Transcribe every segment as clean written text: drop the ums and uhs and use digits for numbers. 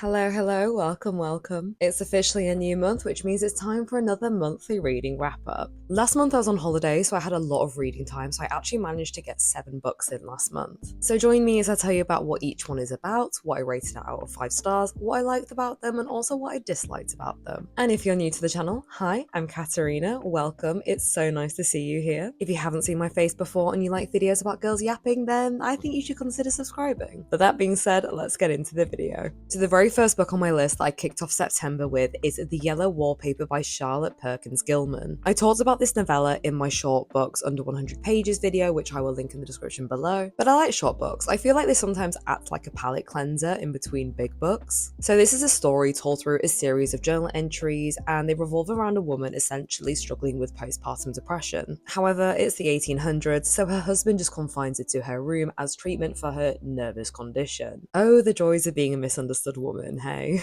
Hello, welcome. It's officially a new month, which means it's time for another monthly reading wrap up. Last month I was on holiday, so I had a lot of reading time, so I actually managed to get 7 books in last month. So join me as I tell you about what each one is about, what I rated it out of 5 stars, what I liked about them, and also what I disliked about them. And if you're new to the channel, hi, I'm Katerina, welcome, it's so nice to see you here. If you haven't seen my face before and you like videos about girls yapping, then I think you should consider subscribing. But that being said, let's get into the video. So the very first book on my list that I kicked off September with is The Yellow Wallpaper by Charlotte Perkins Gilman. I talked about this novella in my short books under 100 pages video, which I will link in the description below, but I like short books. I feel like they sometimes act like a palate cleanser in between big books. So this is a story told through a series of journal entries, and they revolve around a woman essentially struggling with postpartum depression. However, it's the 1800s, so her husband just confines it to her room as treatment for her nervous condition. Oh, the joys of being a misunderstood woman, hey?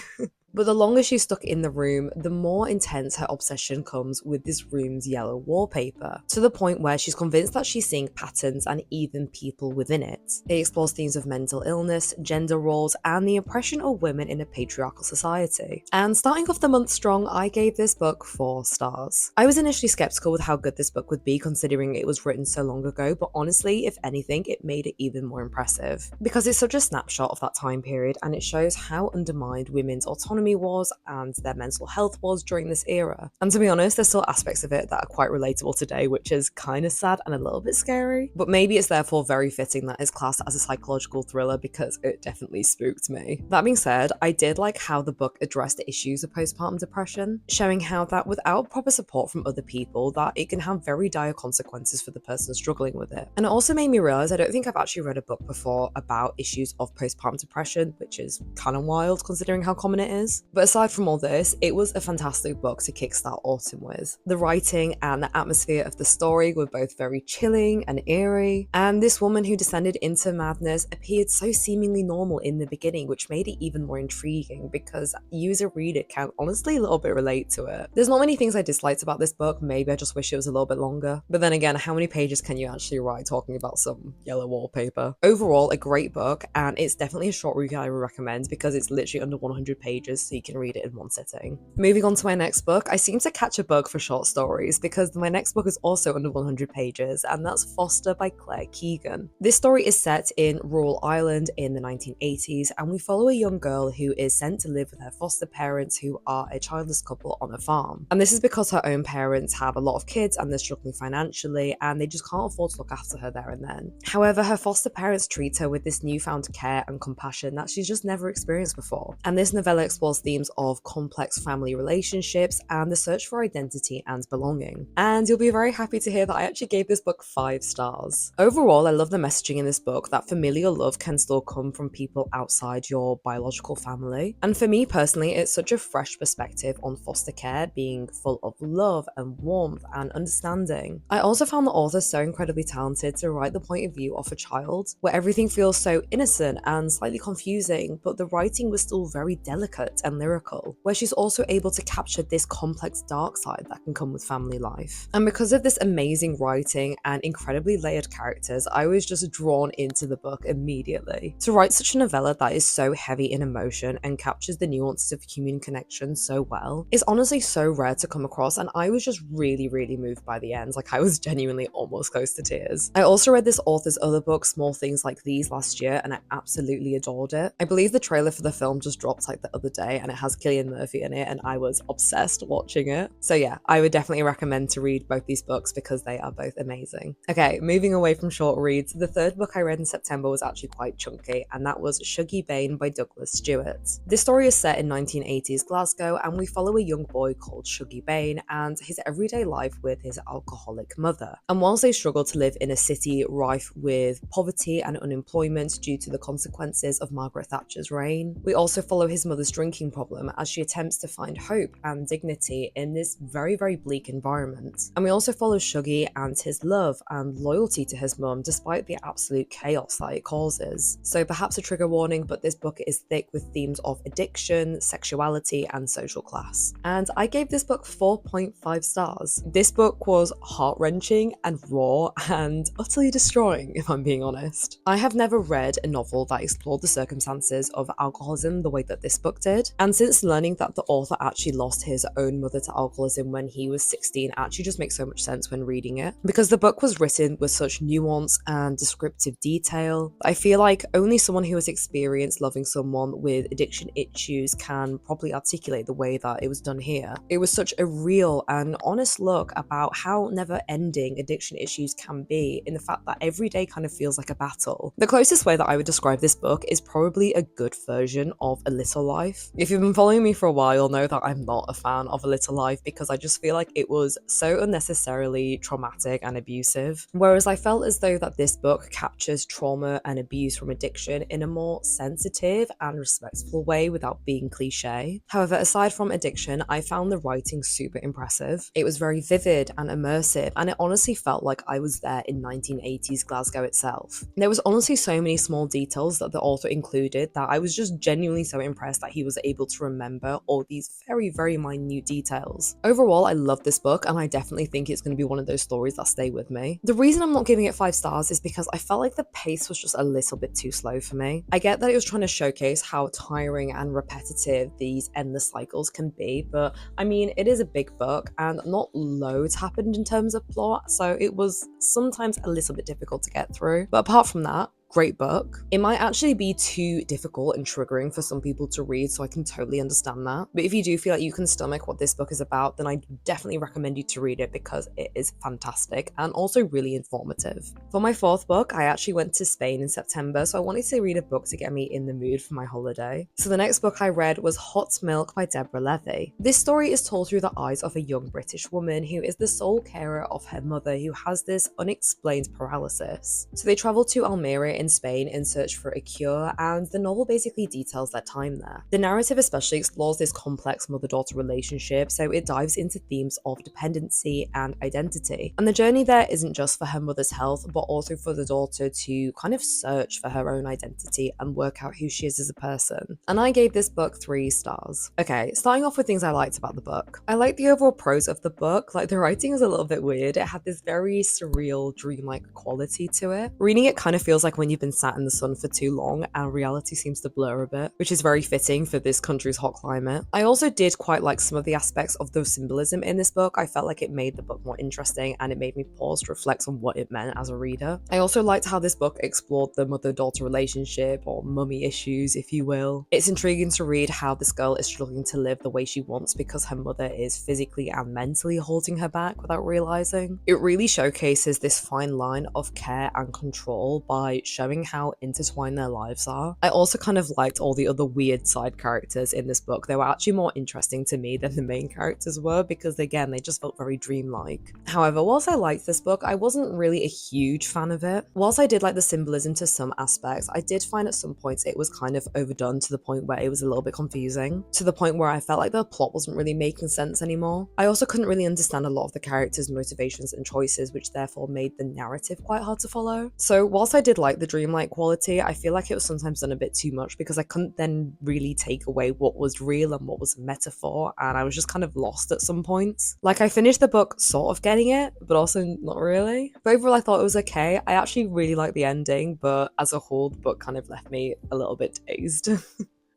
But the longer she's stuck in the room, the more intense her obsession comes with this room's yellow wallpaper, to the point where she's convinced that she's seeing patterns and even people within it. It explores themes of mental illness, gender roles, and the oppression of women in a patriarchal society. And starting off the month strong, I gave this book 4 stars. I was initially skeptical with how good this book would be considering it was written so long ago, but honestly, if anything, it made it even more impressive. Because it's such a snapshot of that time period, and it shows how undermined women's autonomy was and their mental health was during this era. And to be honest, there's still aspects of it that are quite relatable today, which is kind of sad and a little bit scary. But maybe it's therefore very fitting that it's classed as a psychological thriller because it definitely spooked me. That being said, I did like how the book addressed the issues of postpartum depression, showing how that without proper support from other people, that it can have very dire consequences for the person struggling with it. And it also made me realize I don't think I've actually read a book before about issues of postpartum depression, which is kind of wild considering how common it is. But aside from all this, it was a fantastic book to kickstart autumn with. The writing and the atmosphere of the story were both very chilling and eerie, and this woman who descended into madness appeared so seemingly normal in the beginning, which made it even more intriguing because you as a reader can honestly a little bit relate to it. There's not many things I disliked about this book, maybe I just wish it was a little bit longer, but then again, how many pages can you actually write talking about some yellow wallpaper? Overall, a great book, and it's definitely a short read I would recommend because it's literally under 100 pages, so you can read it in one sitting. Moving on to my next book, I seem to catch a bug for short stories because my next book is also under 100 pages, and that's Foster by Keegan. This story is set in rural Ireland in the 1980s, and we follow a young girl who is sent to live with her foster parents who are a childless couple on a farm. And this is because her own parents have a lot of kids and they're struggling financially, and they just can't afford to look after her there and then. However, her foster parents treat her with this newfound care and compassion that she's just never experienced before. And this novella explores themes of complex family relationships and the search for identity and belonging. And you'll be very happy to hear that I actually gave this book 5 stars. Overall, I love the messaging in this book that familial love can still come from people outside your biological family. And for me personally, it's such a fresh perspective on foster care being full of love and warmth and understanding. I also found the author so incredibly talented to write the point of view of a child, where everything feels so innocent and slightly confusing, but the writing was still very delicate and lyrical, where she's also able to capture this complex dark side that can come with family life. And because of this amazing writing and incredibly layered characters, I was just drawn into the book immediately. To write such a novella that is so heavy in emotion and captures the nuances of human connection so well is honestly so rare to come across, and I was just really moved by the end. Like, I was genuinely almost close to tears. I also read this author's other book, Small Things Like These, last year, and I absolutely adored it. I believe the trailer for the film just dropped like the other day, and it has Cillian Murphy in it, and I was obsessed watching it. So yeah, I would definitely recommend to read both these books because they are both amazing. Okay, moving away from short reads, the third book I read in September was actually quite chunky, and that was Shuggie Bain by Douglas Stuart. This story is set in 1980s Glasgow, and we follow a young boy called Shuggie Bain and his everyday life with his alcoholic mother. And whilst they struggle to live in a city rife with poverty and unemployment due to the consequences of Margaret Thatcher's reign, we also follow his mother's drinking drinking problem as she attempts to find hope and dignity in this very, very bleak environment. And we also follow Shuggie and his love and loyalty to his mum despite the absolute chaos that it causes. So perhaps a trigger warning, but this book is thick with themes of addiction, sexuality, and social class. And I gave this book 4.5 stars. This book was heart-wrenching and raw and utterly destroying, if I'm being honest. I have never read a novel that explored the circumstances of alcoholism the way that this book did, and since learning that the author actually lost his own mother to alcoholism when he was 16 actually just makes so much sense when reading it, because the book was written with such nuance and descriptive detail. I feel like only someone who has experienced loving someone with addiction issues can probably articulate the way that it was done here. It was such a real and honest look about how never-ending addiction issues can be, in the fact that every day kind of feels like a battle. The closest way that I would describe this book is probably a good version of A Little Life. If you've been following me for a while, you'll know that I'm not a fan of A Little Life because I just feel like it was so unnecessarily traumatic and abusive. Whereas I felt as though that this book captures trauma and abuse from addiction in a more sensitive and respectful way without being cliche. However, aside from addiction, I found the writing super impressive. It was very vivid and immersive, and it honestly felt like I was there in 1980s Glasgow itself. There was honestly so many small details that the author included that I was just genuinely so impressed that he was able to remember all these very, very minute details. Overall, I love this book, and I definitely think it's going to be one of those stories that stay with me. The reason I'm not giving it 5 stars is because I felt like the pace was just a little bit too slow for me. I get that it was trying to showcase how tiring and repetitive these endless cycles can be, but I mean, it is a big book and not loads happened in terms of plot, so it was sometimes a little bit difficult to get through. But apart from that, great book. It might actually be too difficult and triggering for some people to read, so I can totally understand that. But if you do feel like you can stomach what this book is about, then I definitely recommend you to read it because it is fantastic and also really informative. For my 4th book, I actually went to Spain in September, so I wanted to read a book to get me in the mood for my holiday. So the next book I read was Hot Milk by Deborah Levy. This story is told through the eyes of a young British woman who is the sole carer of her mother who has this unexplained paralysis. So they travel to Almeria in Spain in search for a cure, and the novel basically details their time there. The narrative especially explores this complex mother-daughter relationship, so it dives into themes of dependency and identity. And the journey there isn't just for her mother's health, but also for the daughter to kind of search for her own identity and work out who she is as a person. And I gave this book 3 stars. Okay, starting off with things I liked about the book. I liked the overall prose of the book. Like, the writing is a little bit weird. It had this very surreal, dreamlike quality to it. Reading it kind of feels like when you've been sat in the sun for too long and reality seems to blur a bit, which is very fitting for this country's hot climate. I also did quite like some of the aspects of the symbolism in this book. I felt like it made the book more interesting and it made me pause to reflect on what it meant as a reader. I also liked how this book explored the mother-daughter relationship, or mummy issues if you will. It's intriguing to read how this girl is struggling to live the way she wants because her mother is physically and mentally holding her back without realizing. It really showcases this fine line of care and control by showing how intertwined their lives are. I also kind of liked all the other weird side characters in this book. They were actually more interesting to me than the main characters were because, again, they just felt very dreamlike. However, whilst I liked this book, I wasn't really a huge fan of it. Whilst I did like the symbolism to some aspects, I did find at some points it was kind of overdone to the point where it was a little bit confusing, to the point where I felt like the plot wasn't really making sense anymore. I also couldn't really understand a lot of the characters' motivations and choices, which therefore made the narrative quite hard to follow. So whilst I did like the dreamlike quality, I feel like it was sometimes done a bit too much because I couldn't then really take away what was real and what was a metaphor, and I was just kind of lost at some points. Like, I finished the book sort of getting it, but also not really. But overall, I thought it was okay. I actually really liked the ending, but as a whole, the book kind of left me a little bit dazed.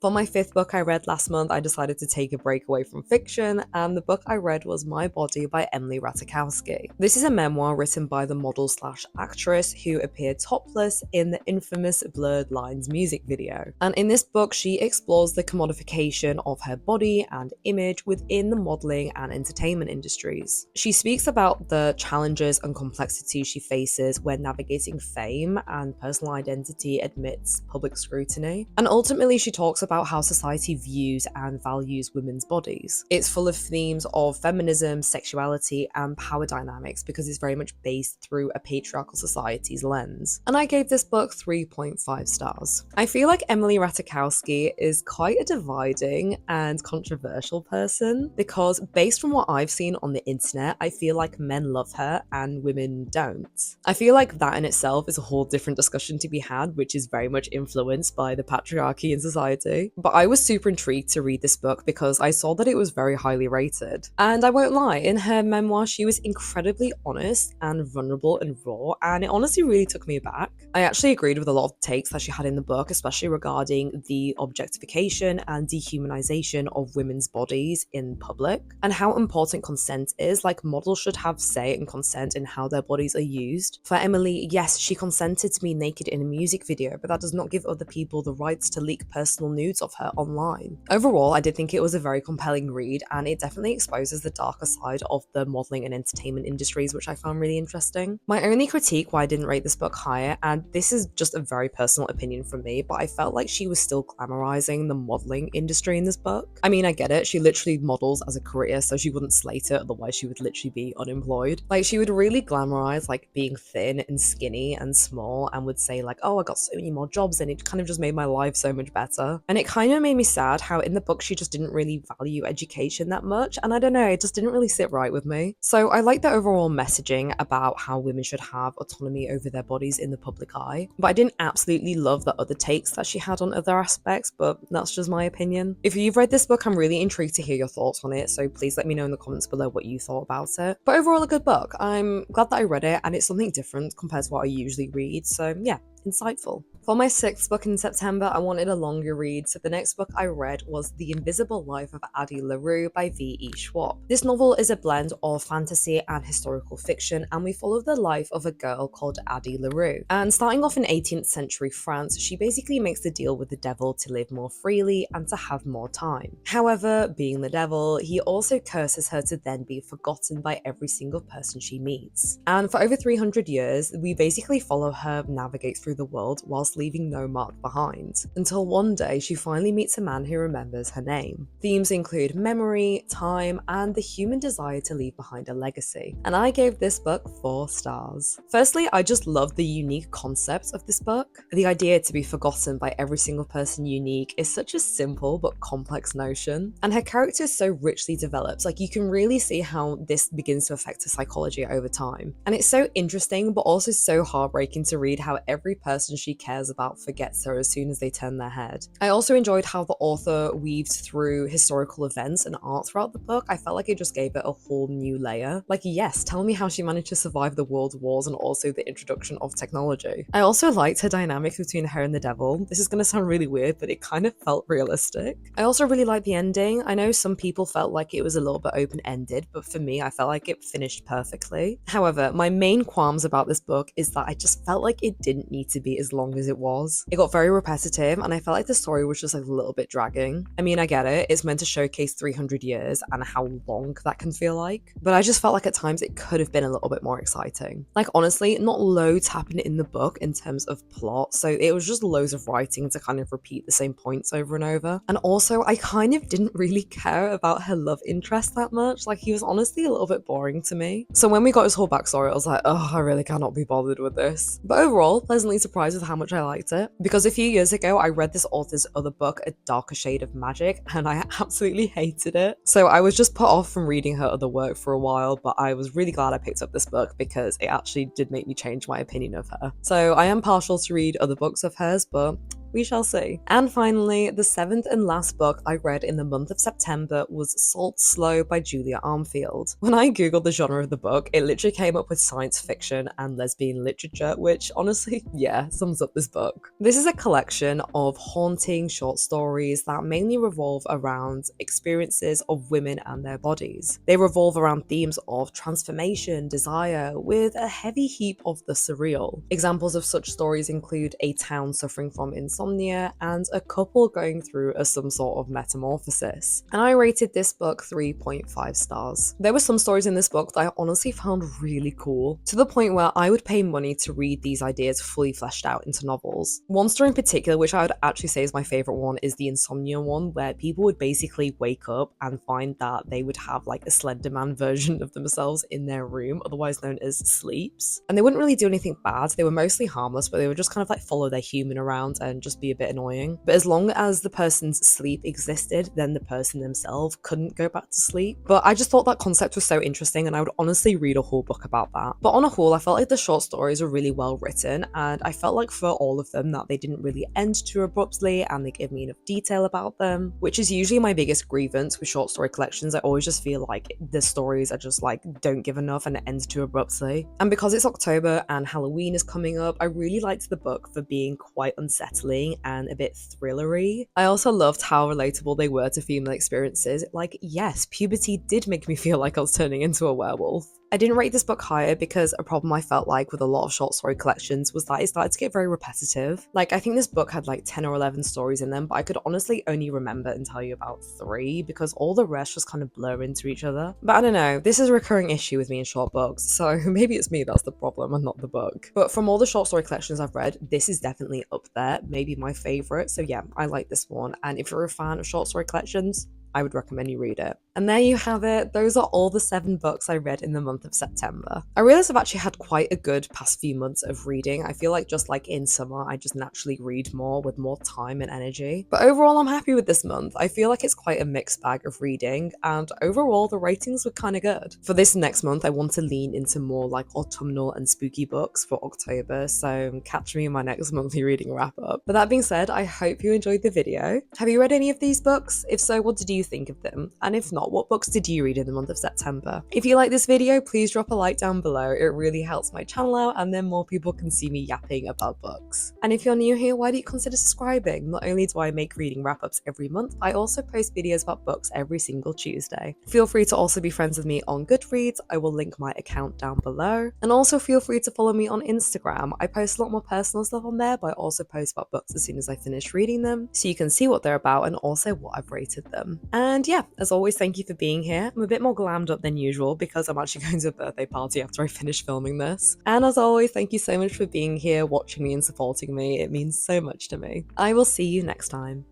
For my 5th book I read last month, I decided to take a break away from fiction, and the book I read was My Body by Emily Ratajkowski. This is a memoir written by the model/actress who appeared topless in the infamous Blurred Lines music video. And in this book, she explores the commodification of her body and image within the modeling and entertainment industries. She speaks about the challenges and complexities she faces when navigating fame and personal identity amidst public scrutiny. And ultimately, she talks about how society views and values women's bodies. It's full of themes of feminism, sexuality, and power dynamics because it's very much based through a patriarchal society's lens. And I gave this book 3.5 stars. I feel like Emily Ratajkowski is quite a dividing and controversial person because based from what I've seen on the internet, I feel like men love her and women don't. I feel like that in itself is a whole different discussion to be had, which is very much influenced by the patriarchy in society. But I was super intrigued to read this book because I saw that it was very highly rated. And I won't lie, in her memoir, she was incredibly honest and vulnerable and raw, and it honestly really took me aback. I actually agreed with a lot of the takes that she had in the book, especially regarding the objectification and dehumanization of women's bodies in public, and how important consent is. Like, models should have say and consent in how their bodies are used. For Emily, yes, she consented to be naked in a music video, but that does not give other people the rights to leak personal nudes of her online. Overall, I did think it was a very compelling read, and it definitely exposes the darker side of the modeling and entertainment industries, which I found really interesting. My only critique why I didn't rate this book higher, and this is just a very personal opinion from me, but I felt like she was still glamorizing the modeling industry in this book. I mean, I get it, she literally models as a career, so she wouldn't slate it, otherwise she would literally be unemployed. Like, she would really glamorize like being thin and skinny and small, and would say like, oh, I got so many more jobs, and it kind of just made my life so much better. And it kind of made me sad how in the book she just didn't really value education that much, and I don't know, it just didn't really sit right with me. So I like the overall messaging about how women should have autonomy over their bodies in the public eye, but I didn't absolutely love the other takes that she had on other aspects, but that's just my opinion. If you've read this book, I'm really intrigued to hear your thoughts on it, so please let me know in the comments below what you thought about it. But overall, a good book. I'm glad that I read it, and it's something different compared to what I usually read, so yeah, insightful. For my 6th book in September, I wanted a longer read, so the next book I read was The Invisible Life of Addie LaRue by V.E. Schwab. This novel is a blend of fantasy and historical fiction, and we follow the life of a girl called Addie LaRue. And starting off in 18th century France, she basically makes the deal with the devil to live more freely and to have more time. However, being the devil, he also curses her to then be forgotten by every single person she meets. And for over 300 years, we basically follow her navigate through the world whilst leaving no mark behind, until one day she finally meets a man who remembers her name. Themes include memory, time, and the human desire to leave behind a legacy. And I gave this book 4 stars. Firstly, I just loved the unique concept of this book. The idea to be forgotten by every single person unique is such a simple but complex notion, and her character is so richly developed. Like, you can really see how this begins to affect her psychology over time. And it's so interesting but also so heartbreaking to read how every person she cares about forgets her as soon as they turn their head. I also enjoyed how the author weaved through historical events and art throughout the book. I felt like it just gave it a whole new layer. Like, yes, tell me how she managed to survive the world wars and also the introduction of technology. I also liked her dynamic between her and the devil. This is going to sound really weird, but it kind of felt realistic. I also really liked the ending. I know some people felt like it was a little bit open-ended, but for me, I felt like it finished perfectly. However, my main qualms about this book is that I just felt like it didn't need to be as long as it was. It got very repetitive, and I felt like the story was just like a little bit dragging. I mean, I get it, it's meant to showcase 300 years and how long that can feel like, but I just felt like at times it could have been a little bit more exciting. Like, honestly, not loads happened in the book in terms of plot, so it was just loads of writing to kind of repeat the same points over and over. And also, I kind of didn't really care about her love interest that much. Like, he was honestly a little bit boring to me. So when we got his whole backstory, I was like, oh, I really cannot be bothered with this. But overall, pleasantly surprised with how much I liked it, because a few years ago I read this author's other book, A Darker Shade of Magic, and I absolutely hated it. So I was just put off from reading her other work for a while, but I was really glad I picked up this book because it actually did make me change my opinion of her. So I am partial to read other books of hers, but we shall see. And finally, the 7th and last book I read in the month of September was Salt Slow by Julia Armfield. When I googled the genre of the book, it literally came up with science fiction and lesbian literature, which honestly, yeah, sums up this book. This is a collection of haunting short stories that mainly revolve around experiences of women and their bodies. They revolve around themes of transformation, desire, with a heavy heap of the surreal. Examples of such stories include a town suffering from insomnia, insomnia, and a couple going through some sort of metamorphosis. And I rated this book 3.5 stars. There were some stories in this book that I honestly found really cool, to the point where I would pay money to read these ideas fully fleshed out into novels. One story in particular, which I would actually say is my favorite one, is the insomnia one, where people would basically wake up and find that they would have like a Slender Man version of themselves in their room, otherwise known as sleeps. And they wouldn't really do anything bad, they were mostly harmless, but they would just kind of like follow their human around and just be a bit annoying. But as long as the person's sleep existed, then the person themselves couldn't go back to sleep. But I just thought that concept was so interesting, and I would honestly read a whole book about that. But on a whole, I felt like the short stories were really well written, and I felt like for all of them that they didn't really end too abruptly and they gave me enough detail about them, which is usually my biggest grievance with short story collections. I always just feel like the stories are just like don't give enough and it ends too abruptly. And because it's October and Halloween is coming up, I really liked the book for being quite unsettling and a bit thrillery. I also loved how relatable they were to female experiences. Like, yes, puberty did make me feel like I was turning into a werewolf. I didn't rate this book higher because a problem I felt like with a lot of short story collections was that it started to get very repetitive. Like, I think this book had like 10 or 11 stories in them, but I could honestly only remember and tell you about 3 because all the rest just kind of blur into each other. But I don't know, this is a recurring issue with me in short books, so maybe it's me that's the problem and not the book. But from all the short story collections I've read, this is definitely up there, maybe my favourite. So yeah, I like this one. And if you're a fan of short story collections, I would recommend you read it. And there you have it. Those are all the 7 books I read in the month of September. I realized I've actually had quite a good past few months of reading. I feel like just like in summer, I just naturally read more with more time and energy. But overall, I'm happy with this month. I feel like it's quite a mixed bag of reading, and overall, the ratings were kind of good. For this next month, I want to lean into more like autumnal and spooky books for October, so catch me in my next monthly reading wrap up. But that being said, I hope you enjoyed the video. Have you read any of these books? If so, what did you think of them? And if not, what books did you read in the month of September? If you like this video, please drop a like down below. It really helps my channel out, and then more people can see me yapping about books. And if you're new here, why don't you consider subscribing? Not only do I make reading wrap-ups every month, I also post videos about books every single Tuesday. Feel free to also be friends with me on Goodreads. I will link my account down below. And also feel free to follow me on Instagram. I post a lot more personal stuff on there, but I also post about books as soon as I finish reading them, so you can see what they're about and also what I've rated them. And yeah, as always, thank you for being here. I'm a bit more glammed up than usual because I'm actually going to a birthday party after I finish filming this. And as always, thank you so much for being here, watching me and supporting me. It means so much to me. I will see you next time.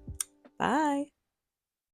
Bye!